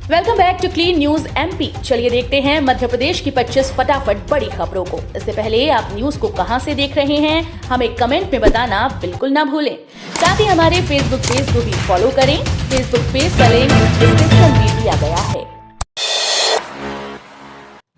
Welcome back to clean news MP. चलिए देखते हैं मध्य प्रदेश की 25 फटाफट बड़ी खबरों को। इससे पहले आप न्यूज को कहां से देख रहे हैं हमें कमेंट में बताना बिल्कुल ना भूलें। साथ ही हमारे फेसबुक पेज को भी फॉलो करें। फेसबुक पेज का लिंक डिस्क्रिप्शन में दिया गया है।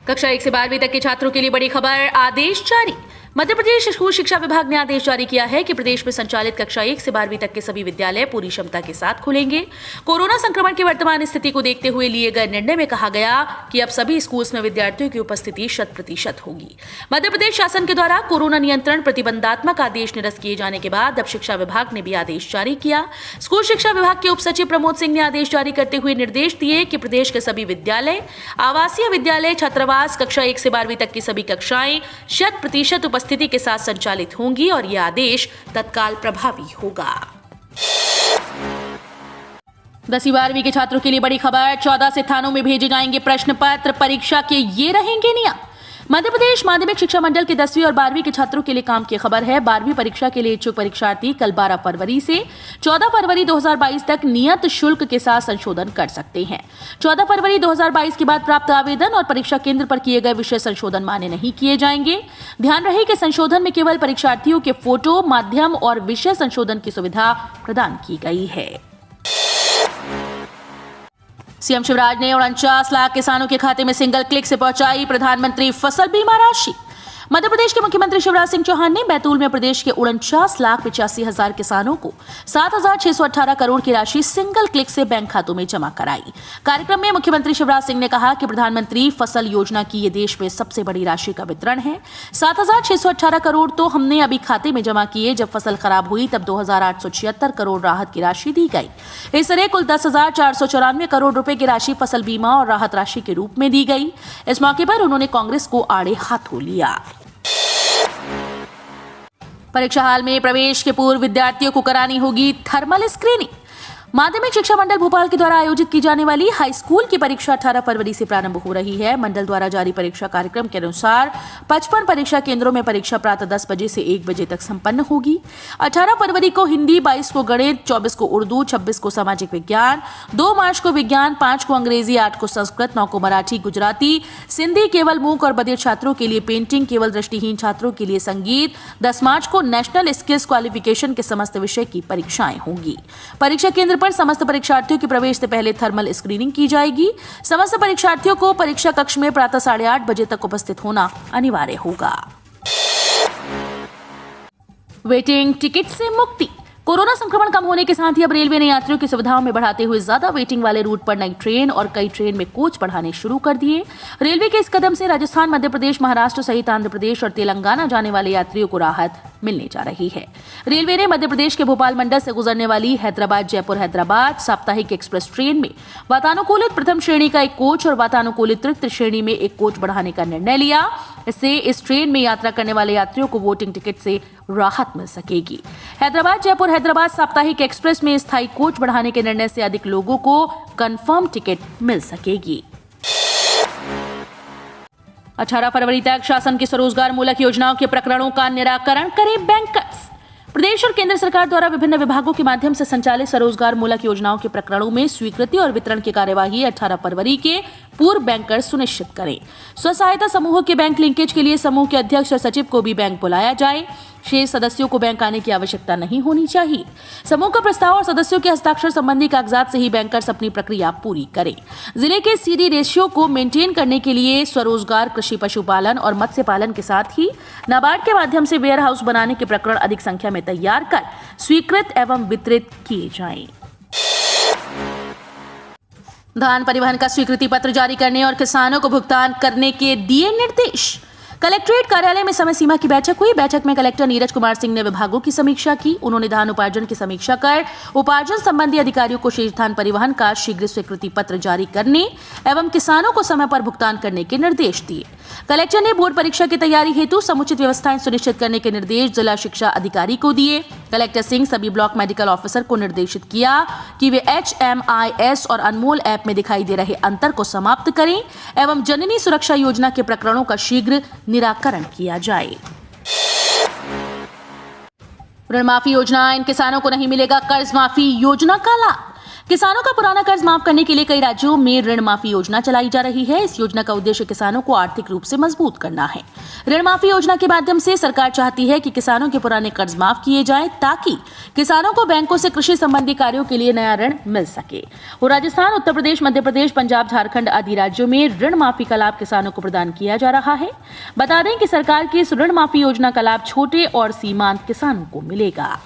कक्षा 1 से 12वीं तक के छात्रों के लिए बड़ी खबर, आदेश जारी। मध्य प्रदेश स्कूल शिक्षा विभाग ने आदेश जारी किया है कि प्रदेश में संचालित कक्षा 1 से 12वीं तक के सभी विद्यालय पूरी क्षमता के साथ खुलेंगे। कोरोना संक्रमण की वर्तमान स्थिति को देखते हुए लिए गए निर्णय में कहा गया कि अब सभी स्कूल्स में विद्यार्थियों की उपस्थिति 100% होगी। मध्य प्रदेश शासन के द्वारा कोरोना नियंत्रण प्रतिबंधात्मक आदेश निरस्त किए जाने के बाद अब शिक्षा विभाग ने भी आदेश जारी किया। स्कूल शिक्षा विभाग के उप सचिव प्रमोद सिंह ने आदेश जारी करते हुए निर्देश दिए कि प्रदेश के सभी विद्यालय, आवासीय विद्यालय, छात्रावास, कक्षा 1 से 12वीं तक की सभी कक्षाएं 100% स्थिति के साथ संचालित होंगी और यह आदेश तत्काल प्रभावी होगा। 10वीं 12वीं के छात्रों के लिए बड़ी खबर, 14 से थानों में भेजे जाएंगे प्रश्न पत्र, परीक्षा के ये रहेंगे नियम। मध्य प्रदेश माध्यमिक शिक्षा मंडल के 10वीं और 12वीं के छात्रों के लिए काम की खबर है। 12वीं परीक्षा के लिए इच्छुक परीक्षार्थी कल 12 फरवरी से 14 फरवरी 2022 तक नियत शुल्क के साथ संशोधन कर सकते हैं। 14 फरवरी 2022 के बाद प्राप्त आवेदन और परीक्षा केंद्र पर किए गए विषय संशोधन मान्य नहीं किए जाएंगे। ध्यान रहे कि संशोधन में केवल परीक्षार्थियों के फोटो, माध्यम और विषय संशोधन की सुविधा प्रदान की गई है। सीएम शिवराज ने 49 लाख किसानों के खाते में सिंगल क्लिक से पहुंचाई प्रधानमंत्री फसल बीमा राशि। मध्य प्रदेश के मुख्यमंत्री शिवराज सिंह चौहान ने बैतूल में प्रदेश के 49,85,000 किसानों को 7,618 करोड़ की राशि सिंगल क्लिक से बैंक खातों में जमा कराई। कार्यक्रम में मुख्यमंत्री शिवराज सिंह ने कहा कि प्रधानमंत्री फसल योजना की ये देश में सबसे बड़ी राशि का वितरण है। 7,618 करोड़ तो हमने अभी खाते में जमा किए। जब फसल खराब हुई तब 2,876 करोड़ राहत की राशि दी गई। इस तरह कुल 10,494 करोड़ रुपए की राशि फसल बीमा और राहत राशि के रूप में दी गई। इस मौके पर उन्होंने कांग्रेस को आड़े हाथों लिया। परीक्षा हाल में प्रवेश के पूर्व विद्यार्थियों को करानी होगी थर्मल स्क्रीनिंग। माध्यमिक शिक्षा मंडल भोपाल के द्वारा आयोजित की जाने वाली हाई स्कूल की परीक्षा 18 फरवरी से प्रारंभ हो रही है। मंडल द्वारा जारी परीक्षा कार्यक्रम के अनुसार 55 परीक्षा केंद्रों में परीक्षा प्रातः 10 बजे से 1 बजे तक संपन्न होगी। 18 फरवरी को हिंदी, 22 को गणित, 24 को उर्दू, 26 को सामाजिक विज्ञान, 2 मार्च को विज्ञान, 5 को अंग्रेजी, 8 को संस्कृत, 9 को मराठी, गुजराती, सिंधी केवल मूक और बधिर छात्रों के लिए पेंटिंग, केवल दृष्टिहीन छात्रों के लिए संगीत, 10 मार्च को नेशनल स्किल्स क्वालिफिकेशन के समस्त विषय की परीक्षाएं होंगी। परीक्षा केंद्र पर समस्त परीक्षार्थियों के प्रवेश से पहले थर्मल स्क्रीनिंग की जाएगी। समस्त परीक्षार्थियों को परीक्षा कक्ष में प्रातः 8:30 बजे तक उपस्थित होना अनिवार्य होगा। वेटिंग टिकट से मुक्ति। कोरोना संक्रमण कम होने के साथ ही अब रेलवे ने यात्रियों की सुविधाओं में बढ़ाते हुए ज्यादा वेटिंग वाले रूट पर नई ट्रेन और कई ट्रेन में कोच बढ़ाने शुरू कर दिए। रेलवे के इस कदम से राजस्थान, मध्य प्रदेश, महाराष्ट्र सहित आंध्र प्रदेश और तेलंगाना जाने वाले यात्रियों को राहत मिलने जा रही है। रेलवे ने मध्य प्रदेश के भोपाल मंडल से गुजरने वाली हैदराबाद जयपुर हैदराबाद साप्ताहिक एक्सप्रेस ट्रेन में वातानुकूलित प्रथम श्रेणी का एक कोच और वातानुकूलित तृतीय श्रेणी में एक कोच बढ़ाने का निर्णय लिया। इससे इस ट्रेन में यात्रा करने वाले यात्रियों को वोटिंग टिकट से राहत मिल सकेगी। हैदराबाद जयपुर हैदराबाद साप्ताहिक एक्सप्रेस में स्थायी कोच बढ़ाने के निर्णय से अधिक लोगों को कंफर्म टिकट मिल सकेगी। 18 फरवरी तक शासन की स्वरोजगार मूलक योजनाओं के प्रकरणों का निराकरण करे बैंकर्स। प्रदेश और केंद्र सरकार द्वारा विभिन्न विभागों के माध्यम से संचालित स्वरोजगार मूलक योजनाओं के प्रकरणों में स्वीकृति और वितरण की कार्यवाही 18 फरवरी के पूर्व बैंकर सुनिश्चित करें। स्व सहायता समूहों के बैंक लिंकेज के लिए समूह के अध्यक्ष और सचिव को भी बैंक बुलाया जाए। शेष सदस्यों को बैंक आने की आवश्यकता नहीं होनी चाहिए। समूह का प्रस्ताव और सदस्यों के हस्ताक्षर संबंधी कागजात से ही बैंकर्स अपनी प्रक्रिया पूरी करें। जिले के सीडी रेशियो को मेंटेन करने के लिए स्वरोजगार, कृषि, पशुपालन और मत्स्य पालन के साथ ही नाबार्ड के माध्यम से वेयर हाउस बनाने के प्रकरण अधिक संख्या में तैयार कर स्वीकृत एवं वितरित किए जाएं। धान परिवहन का स्वीकृति पत्र जारी करने और किसानों को भुगतान करने के दिए निर्देश। कलेक्ट्रेट कार्यालय में समय सीमा की बैठक हुई। बैठक में कलेक्टर नीरज कुमार सिंह ने विभागों की समीक्षा की। उन्होंने धान उपार्जन की समीक्षा कर उपार्जन संबंधी अधिकारियों को शेष धान परिवहन का शीघ्र स्वीकृति पत्र जारी करने एवं किसानों को समय पर भुगतान करने के निर्देश दिए। कलेक्टर ने बोर्ड परीक्षा की तैयारी हेतु समुचित व्यवस्थाएं सुनिश्चित करने के निर्देश जिला शिक्षा अधिकारी को दिए। कलेक्टर सिंह सभी ब्लॉक मेडिकल ऑफिसर को निर्देशित किया कि वे HMIS और अनमोल ऐप में दिखाई दे रहे अंतर को समाप्त करें एवं जननी सुरक्षा योजना के प्रकरणों का शीघ्र निराकरण किया जाए। ऋण माफी योजना, इन किसानों को नहीं मिलेगा कर्ज माफी योजना का लाभ। किसानों का पुराना कर्ज माफ करने के लिए कई राज्यों में ऋण माफी योजना चलाई जा रही है। इस योजना का उद्देश्य किसानों को आर्थिक रूप से मजबूत करना है। ऋण माफी योजना के माध्यम से सरकार चाहती है कि किसानों के पुराने कर्ज माफ किए जाएं ताकि किसानों को बैंकों से कृषि संबंधी कार्यों के लिए नया ऋण मिल सके। और राजस्थान, उत्तर प्रदेश, मध्य प्रदेश, पंजाब, झारखंड आदि राज्यों में ऋण माफी का लाभ किसानों को प्रदान किया जा रहा है। बता दें कि सरकार की इस ऋण माफी योजना का लाभ छोटे और सीमांत किसानों को मिलेगा।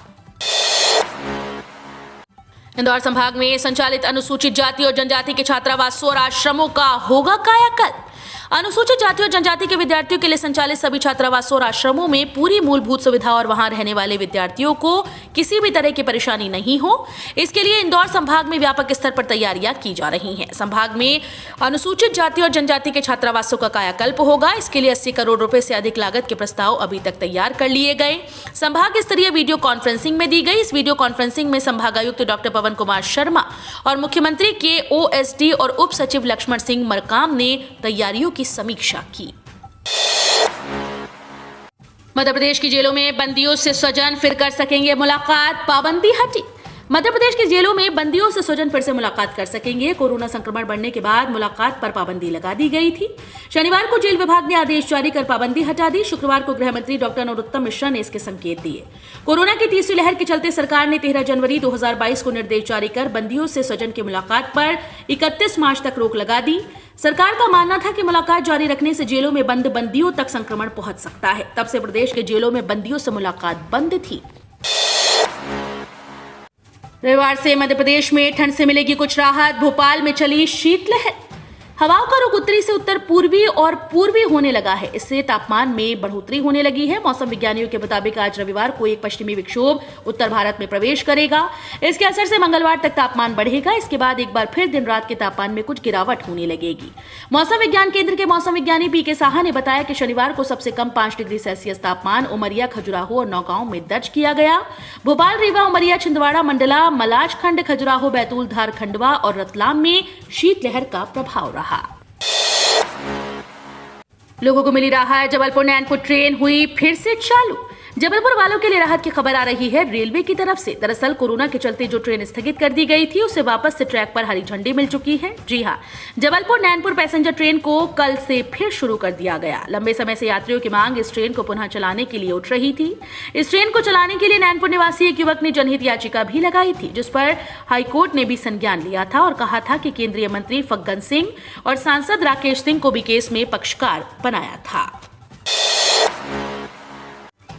इंदौर संभाग में संचालित अनुसूचित जाति और जनजाति के छात्रावासों और आश्रमों का होगा कायाकल्प। अनुसूचित जाति और जनजाति के विद्यार्थियों के लिए संचालित सभी छात्रावासों और आश्रमों में पूरी मूलभूत सुविधा और वहां रहने वाले विद्यार्थियों को किसी भी तरह की परेशानी नहीं हो, इसके लिए इंदौर संभाग में व्यापक स्तर पर तैयारियां की जा रही हैं। संभाग में अनुसूचित जाति और जनजाति के छात्रावासों का कायाकल्प होगा। इसके लिए 80 करोड़ रुपए से अधिक लागत के प्रस्ताव अभी तक तैयार कर लिए गए। संभाग स्तरीय वीडियो कॉन्फ्रेंसिंग में दी गई। इस वीडियो कॉन्फ्रेंसिंग में संभागायुक्त डॉक्टर पवन कुमार शर्मा और मुख्यमंत्री के OSD और उप सचिव लक्ष्मण सिंह मरकाम ने तैयारियों की समीक्षा की। मध्य प्रदेश की जेलों में बंदियों से स्वजन फिर कर सकेंगे मुलाकात, पाबंदी हटी। मध्य प्रदेश की जेलों में बंदियों से स्वजन फिर से मुलाकात कर सकेंगे। कोरोना संक्रमण बढ़ने के बाद मुलाकात पर पाबंदी लगा दी गई थी। शनिवार को जेल विभाग ने आदेश जारी कर पाबंदी हटा दी। शुक्रवार को गृह मंत्री डॉक्टर नरोत्तम मिश्रा ने इसके संकेत दिए। कोरोना की तीसरी लहर के चलते सरकार ने 13 जनवरी 2022 को निर्देश जारी कर बंदियों से स्वजन की मुलाकात पर 31 मार्च तक रोक लगा दी। सरकार का मानना था कि मुलाकात जारी रखने से जेलों में बंद बंदियों तक संक्रमण पहुंच सकता है। तब से प्रदेश के जेलों में बंदियों से मुलाकात बंद थी। रविवार से मध्य प्रदेश में ठंड से मिलेगी कुछ राहत। भोपाल में चली शीतलहर। हवाओं का रुख उत्तरी से उत्तर पूर्वी और पूर्वी होने लगा है। इससे तापमान में बढ़ोतरी होने लगी है। मौसम विज्ञानियों के मुताबिक आज रविवार को एक पश्चिमी विक्षोभ उत्तर भारत में प्रवेश करेगा। इसके असर से मंगलवार तक तापमान बढ़ेगा। इसके बाद एक बार फिर दिन रात के तापमान में कुछ गिरावट होने लगेगी। मौसम विज्ञान केंद्र के मौसम विज्ञानी PK साहा ने बताया कि शनिवार को सबसे कम 5 डिग्री सेल्सियस तापमान उमरिया, खजुराहो और नौगांव में दर्ज किया गया। भोपाल, रीवा, उमरिया, छिंदवाड़ा, मंडला, मलाजखंड, खजुराहो, बैतूल, धार, खंडवा और रतलाम में शीतलहर का प्रभाव रहा। लोगों को मिली राहत। जबलपुर नैनपुर ट्रेन हुई फिर से चालू। जबलपुर वालों के लिए राहत की खबर आ रही है रेलवे की तरफ से। दरअसल कोरोना के चलते जो ट्रेन स्थगित कर दी गई थी उसे वापस से ट्रैक पर हरी झंडी मिल चुकी है। जी हां, जबलपुर नैनपुर पैसेंजर ट्रेन को कल से फिर शुरू कर दिया गया। लंबे समय से यात्रियों की मांग इस ट्रेन को पुनः चलाने के लिए उठ रही थी। इस ट्रेन को चलाने के लिए नैनपुर निवासी एक युवक ने जनहित याचिका भी लगाई थी, जिस पर हाईकोर्ट ने भी संज्ञान लिया था और कहा था कि केंद्रीय मंत्री फग्गन सिंह और सांसद राकेश सिंह को भी केस में पक्षकार बनाया था।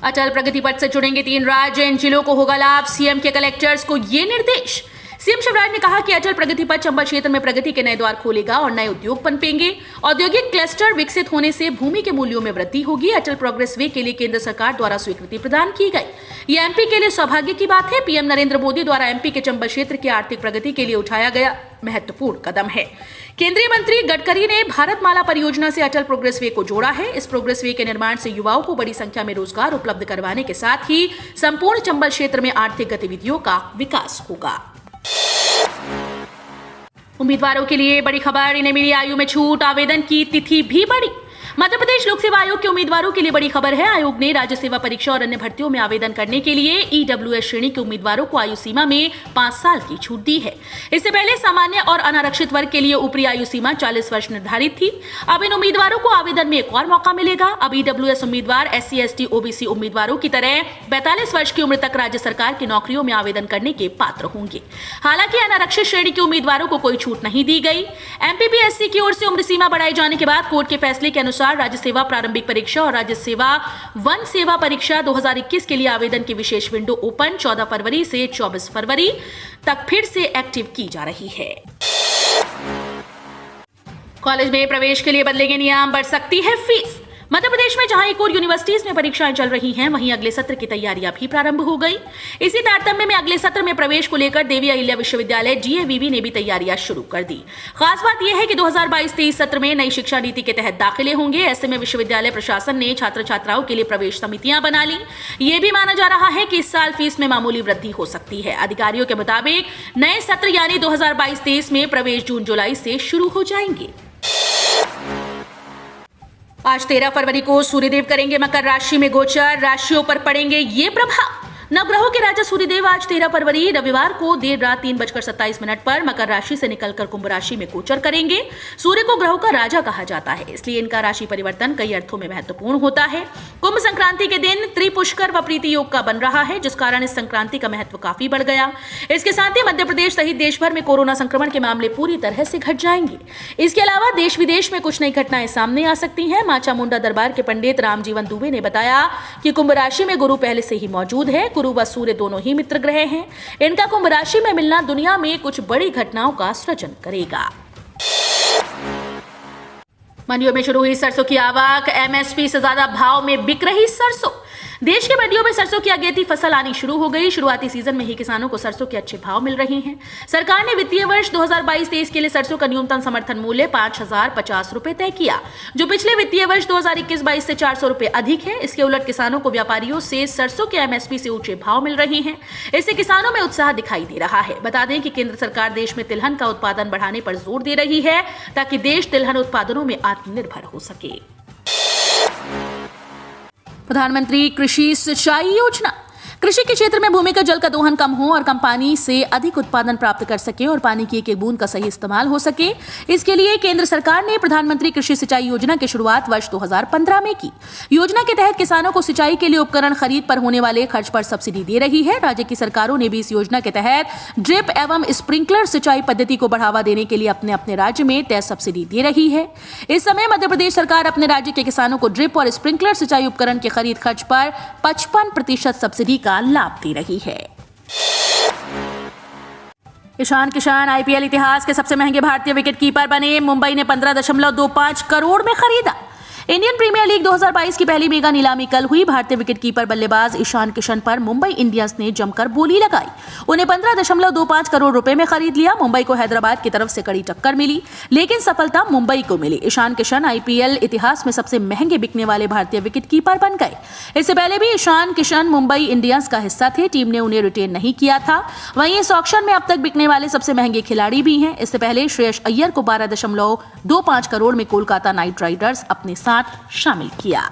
अटल प्रगति पथ से जुड़ेंगे 3 राज्य, इन जिलों को होगा लाभ। सीएम के कलेक्टर्स को ये निर्देश। सीएम शिवराज ने कहा कि अटल प्रगति पथ चंबल क्षेत्र में प्रगति के नए द्वार खोलेगा और नए उद्योग पनपेंगे। औद्योगिक क्लस्टर विकसित होने से भूमि के मूल्यों में वृद्धि होगी। अटल प्रोग्रेस वे के लिए केंद्र सरकार द्वारा स्वीकृति प्रदान की गई। ये MP के लिए सौभाग्य की बात है। पीएम नरेंद्र मोदी द्वारा MP के चंबल क्षेत्र की आर्थिक प्रगति के लिए उठाया गया महत्वपूर्ण कदम है। केंद्रीय मंत्री गडकरी ने भारतमाला परियोजना से अटल प्रोग्रेस वे को जोड़ा है। इस प्रोग्रेस वे के निर्माण से युवाओं को बड़ी संख्या में रोजगार उपलब्ध करवाने के साथ ही संपूर्ण चंबल क्षेत्र में आर्थिक गतिविधियों का विकास होगा। उम्मीदवारों के लिए बड़ी खबर, इन्हें मिली आयु में छूट, आवेदन की तिथि भी बढ़ी। मध्य प्रदेश लोक सेवा आयोग के उम्मीदवारों के लिए बड़ी खबर है। आयोग ने राज्य सेवा परीक्षा और अन्य भर्तियों में आवेदन करने के लिए EWS श्रेणी के उम्मीदवारों को आयु सीमा में 5 साल की छूट दी है। इससे पहले सामान्य और अनारक्षित वर्ग के लिए ऊपरी आयु सीमा 40 वर्ष निर्धारित थी। अब इन उम्मीदवारों को आवेदन में एक और मौका मिलेगा। अब EWS उम्मीदवार SC ST OBC उम्मीदवारों की तरह 42 वर्ष की उम्र तक राज्य सरकार की नौकरियों में आवेदन करने के पात्र होंगे। हालांकि अनारक्षित श्रेणी के उम्मीदवारों को कोई छूट नहीं दी गई। MPPSC की ओर से उम्र सीमा बढ़ाई जाने के बाद कोर्ट के फैसले के अनुसार राज्य सेवा प्रारंभिक परीक्षा और राज्य सेवा वन सेवा परीक्षा 2021 के लिए आवेदन की विशेष विंडो ओपन 14 फरवरी से 24 फरवरी तक फिर से एक्टिव की जा रही है। कॉलेज में प्रवेश के लिए बदलेंगे नियम, बढ़ सकती है फीस। मध्य प्रदेश में जहां एक और यूनिवर्सिटीज में परीक्षाएं चल रही हैं, वहीं अगले सत्र की तैयारियां भी प्रारंभ हो गई। इसी तारतम्य में अगले सत्र में प्रवेश को लेकर देवी अहिल्या विश्वविद्यालय DAVV ने भी तैयारियां शुरू कर दी। खास बात यह है कि 2022-23 सत्र में नई शिक्षा नीति के तहत दाखिले होंगे। ऐसे में विश्वविद्यालय प्रशासन ने छात्र छात्राओं के लिए प्रवेश समितियां बना ली। ये भी माना जा रहा है कि इस साल फीस में मामूली वृद्धि हो सकती है। अधिकारियों के मुताबिक नए सत्र यानी 2022-23 में प्रवेश जून जुलाई से शुरू हो जाएंगे। आज 13 फरवरी को सूर्यदेव करेंगे मकर राशि में गोचर। राशियों पर पड़ेंगे ये प्रभाव। नवग्रहों के राजा सूर्यदेव आज 13 फरवरी रविवार को देर रात 3:27 पर मकर राशि से निकलकर कुंभ राशि में गोचर करेंगे। सूर्य को ग्रहों का राजा कहा जाता है, इसलिए इनका राशि परिवर्तन कई अर्थों में महत्वपूर्ण होता है। कुंभ संक्रांति के दिन त्रिपुष्कर व प्रीति योग का बन रहा है, जिस कारण इस संक्रांति का महत्व काफी बढ़ गया। इसके साथ ही मध्य प्रदेश सहित देश भर में कोरोना संक्रमण के मामले पूरी तरह से घट जाएंगे। इसके अलावा देश विदेश में कुछ नई घटनाएं सामने आ सकती हैं। मां चामुंडा दरबार के पंडित रामजीवन दुबे ने बताया कि कुंभ राशि में गुरु पहले से ही मौजूद है। गुरु व सूर्य दोनों ही मित्र ग्रह हैं। इनका कुंभ राशि में मिलना दुनिया में कुछ बड़ी घटनाओं का सृजन करेगा। मंडियों में शुरू हुई सरसों की आवक, एमएसपी से ज्यादा भाव में बिक रही सरसों। देश के मंडियों में सरसों की अगेती फसल आनी शुरू हो गई। शुरुआती सीजन में ही किसानों को सरसों के अच्छे भाव मिल रहे हैं। सरकार ने वित्तीय वर्ष 2022-23 के लिए सरसों का न्यूनतम समर्थन मूल्य 5,050 रुपए तय किया, जो पिछले वित्तीय वर्ष 2021-22 से 400 रुपए अधिक है। इसके उलट किसानों को व्यापारियों से सरसों के एमएसपी से ऊंचे भाव मिल रहे हैं। इससे किसानों में उत्साह दिखाई दे रहा है। बता दें कि केंद्र सरकार देश में तिलहन का उत्पादन बढ़ाने पर जोर दे रही है, ताकि देश तिलहन उत्पादनों में आत्मनिर्भर हो सके। प्रधानमंत्री कृषि सिंचाई योजना। कृषि के क्षेत्र में भूमिगत जल का दोहन कम हो और कम पानी से अधिक उत्पादन प्राप्त कर सके और पानी की एक एक बूंद का सही इस्तेमाल हो सके, इसके लिए केंद्र सरकार ने प्रधानमंत्री कृषि सिंचाई योजना की शुरुआत वर्ष 2015 में की। योजना के तहत किसानों को सिंचाई के लिए उपकरण खरीद पर होने वाले खर्च पर सब्सिडी दे रही है। राज्य की सरकारों ने भी इस योजना के तहत ड्रिप एवं स्प्रिंकलर सिंचाई पद्धति को बढ़ावा देने के लिए अपने अपने राज्य में तय सब्सिडी दे रही है। इस समय मध्य प्रदेश सरकार अपने राज्य के किसानों को ड्रिप और स्प्रिंकलर सिंचाई उपकरण के खरीद खर्च पर 55% सब्सिडी का लाभ दे रही है। ईशान किशन आईपीएल इतिहास के सबसे महंगे भारतीय विकेटकीपर बने। मुंबई ने 15.25 करोड़ में खरीदा। इंडियन प्रीमियर लीग 2022 की पहली मेगा नीलामी कल हुई। भारतीय विकेटकीपर बल्लेबाज ईशान किशन पर मुंबई इंडियंस ने जमकर बोली लगाई। उन्हें 15.25 करोड़ रुपए में खरीद लिया। मुंबई को हैदराबाद की तरफ से कड़ी टक्कर मिली, लेकिन सफलता मुंबई को मिली। ईशान किशन आईपीएल इतिहास में सबसे महंगे बिकने वाले भारतीय विकेटकीपर बन गए। इससे पहले भी ईशान किशन मुंबई इंडियंस का हिस्सा थे। टीम ने उन्हें रिटेन नहीं किया था। वहीं इस ऑक्शन में अब तक बिकने वाले सबसे महंगे खिलाड़ी भी हैं। इससे पहले श्रेयस अय्यर को 12.25 करोड़ में कोलकाता नाइट राइडर्स अपने साथ शामिल किया।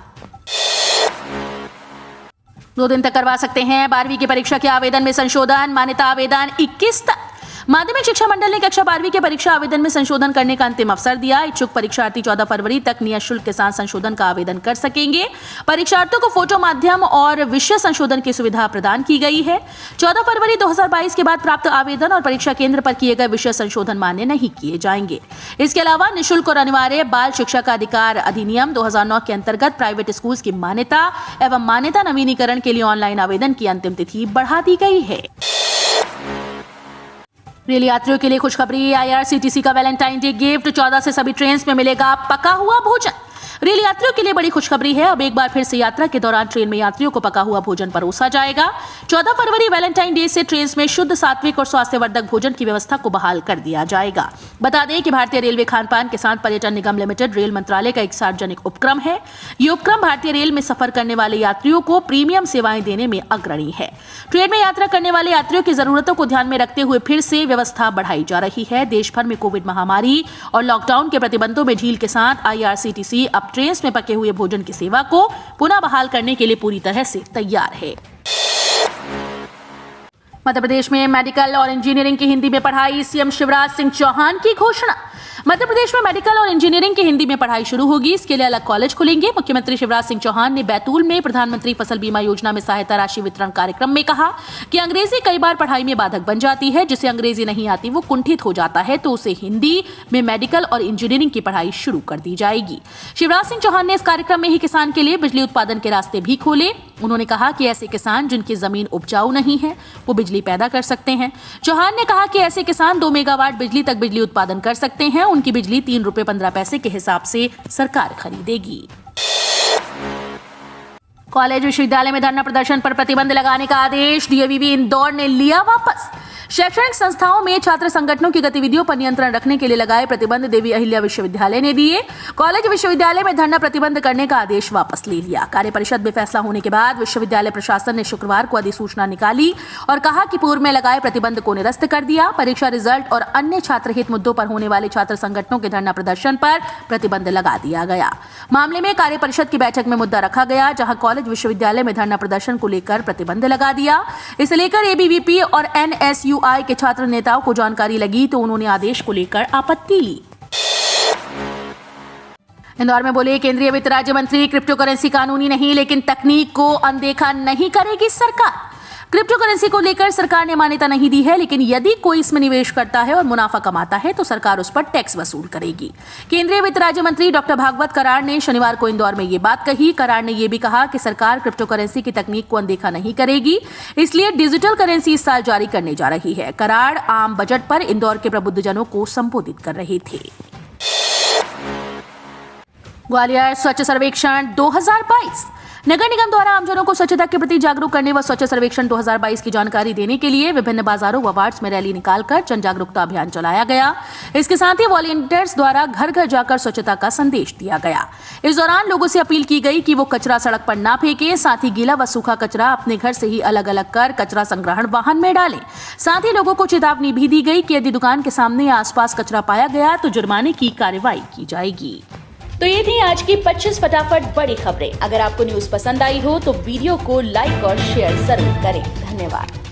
2 दिन तक करवा सकते हैं 12वीं की परीक्षा के आवेदन में संशोधन। मान्यता आवेदन 21 तक। माध्यमिक शिक्षा मंडल ने कक्षा 12वीं के परीक्षा आवेदन में संशोधन करने का अंतिम अवसर दिया। इच्छुक परीक्षार्थी 14 फरवरी तक निःशुल्क के साथ संशोधन का आवेदन कर सकेंगे। परीक्षार्थियों को फोटो माध्यम और विषय संशोधन की सुविधा प्रदान की गई है। 14 फरवरी 2022 के बाद प्राप्त आवेदन और परीक्षा केंद्र पर किए गए विषय संशोधन मान्य नहीं किए जाएंगे। इसके अलावा निःशुल्क और अनिवार्य बाल शिक्षा का अधिकार अधिनियम 2009 के अंतर्गत प्राइवेट स्कूल की मान्यता एवं मान्यता नवीनीकरण के लिए ऑनलाइन आवेदन की अंतिम तिथि बढ़ा दी गई है। रेल यात्रियों के लिए खुशखबरी। आईआरसीटीसी का वैलेंटाइन डे गिफ्ट। 14 से सभी ट्रेन में मिलेगा पका हुआ भोजन। रेल यात्रियों के लिए बड़ी खुशखबरी है। अब एक बार फिर से यात्रा के दौरान ट्रेन में यात्रियों को पका हुआ भोजन परोसा जाएगा। 14 फरवरी वैलेंटाइन डे से ट्रेन में शुद्ध, सात्विक और स्वास्थ्यवर्धक भोजन की व्यवस्था को बहाल कर दिया जाएगा। बता दें कि भारतीय रेलवे खानपान किसान पर्यटन निगम लिमिटेड रेल मंत्रालय का एक सार्वजनिक उपक्रम है। ये उपक्रम भारतीय रेल में सफर करने वाले यात्रियों को प्रीमियम सेवाएं देने में अग्रणी है। ट्रेन में यात्रा करने वाले यात्रियों की जरूरतों को ध्यान में रखते हुए फिर से व्यवस्था बढ़ाई जा रही है। देश भर में कोविड महामारी और लॉकडाउन के प्रतिबंधों में ढील के साथ आईआरसीटीसी अब ट्रेन में पके हुए भोजन की सेवा को पुनः बहाल करने के लिए पूरी तरह से तैयार है। मध्य प्रदेश में मेडिकल और इंजीनियरिंग की हिंदी में पढ़ाई। सीएम शिवराज सिंह चौहान की घोषणा। मध्य प्रदेश में मेडिकल और इंजीनियरिंग की हिंदी में पढ़ाई शुरू होगी। इसके लिए अलग कॉलेज खुलेंगे। मुख्यमंत्री शिवराज सिंह चौहान ने बैतूल में प्रधानमंत्री फसल बीमा योजना में सहायता राशि वितरण कार्यक्रम में कहा कि अंग्रेजी कई बार पढ़ाई में बाधक बन जाती है। जिसे अंग्रेजी नहीं आती वो कुंठित हो जाता है, तो उसे हिंदी में मेडिकल और इंजीनियरिंग की पढ़ाई शुरू कर दी जाएगी। शिवराज सिंह चौहान ने इस कार्यक्रम में ही किसान के लिए बिजली उत्पादन के रास्ते भी खोले। उन्होंने कहा कि ऐसे किसान जिनकी जमीन उपजाऊ नहीं है वो बिजली पैदा कर सकते हैं। चौहान ने कहा कि ऐसे किसान 2 मेगावाट बिजली तक बिजली उत्पादन कर सकते हैं। उनकी बिजली 3 रुपए 15 पैसे के हिसाब से सरकार खरीदेगी। कॉलेज विश्वविद्यालय में धरना प्रदर्शन पर प्रतिबंध लगाने का आदेश डीएवीवी इंदौर ने लिया वापस। शैक्षणिक संस्थाओं में छात्र संगठनों की गतिविधियों पर नियंत्रण रखने के लिए लगाए प्रतिबंध देवी अहिल्या विश्वविद्यालय ने दिए। कॉलेज विश्वविद्यालय में धरना प्रतिबंध करने का आदेश वापस ले लिया। कार्य परिषद में फैसला होने के बाद विश्वविद्यालय प्रशासन ने शुक्रवार को अधिसूचना निकाली और कहा कि पूर्व में लगाए प्रतिबंध को निरस्त कर दिया। परीक्षा रिजल्ट और अन्य छात्र हित मुद्दों पर होने वाले छात्र संगठनों के धरना प्रदर्शन पर प्रतिबंध लगा दिया गया। मामले में कार्य परिषद की बैठक में मुद्दा रखा गया, जहां कॉलेज विश्वविद्यालय में धरना प्रदर्शन को लेकर प्रतिबंध लगा दिया। इसे लेकर एबीवीपी और एनएसयूआई के छात्र नेताओं को जानकारी लगी तो उन्होंने आदेश को लेकर आपत्ति ली। इंदौर में बोले केंद्रीय वित्त राज्य मंत्री, क्रिप्टो करेंसी कानूनी नहीं लेकिन तकनीक को अनदेखा नहीं करेगी सरकार। क्रिप्टो करेंसी को लेकर सरकार ने मान्यता नहीं दी है, लेकिन यदि कोई इसमें निवेश करता है और मुनाफा कमाता है तो सरकार उस पर टैक्स वसूल करेगी। केंद्रीय वित्त राज्य मंत्री डॉक्टर भागवत कराड़ ने शनिवार को इंदौर में ये बात कही। कराड़ ने यह भी कहा कि सरकार क्रिप्टो करेंसी की तकनीक को अनदेखा नहीं करेगी, इसलिए डिजिटल करेंसी इस साल जारी करने जा रही है। कराड़ आम बजट पर इंदौर के प्रबुद्धजनों को संबोधित कर रहे थे। ग्वालियर स्वच्छ सर्वेक्षण 2022। नगर निगम द्वारा आमजनों को स्वच्छता के प्रति जागरूक करने व स्वच्छ सर्वेक्षण 2022 की जानकारी देने के लिए विभिन्न बाजारों व वार्ड्स में रैली निकालकर जन जागरूकता अभियान चलाया गया। इसके साथ ही वॉलंटियर्स द्वारा घर घर जाकर स्वच्छता का संदेश दिया गया। इस दौरान लोगों से अपील की गई कि वो कचरा सड़क पर ना फेंके, साथ ही गीला व सूखा कचरा अपने घर से ही अलग अलग कर कचरा संग्रहण वाहन में डालें। साथ ही लोगों को चेतावनी भी दी गई कि यदि दुकान के सामने या आसपास कचरा पाया गया तो जुर्माने की कार्रवाई की जाएगी। तो ये थी आज की 25 फटाफट बड़ी खबरें। अगर आपको न्यूज़ पसंद आई हो तो वीडियो को लाइक और शेयर जरूर करें। धन्यवाद।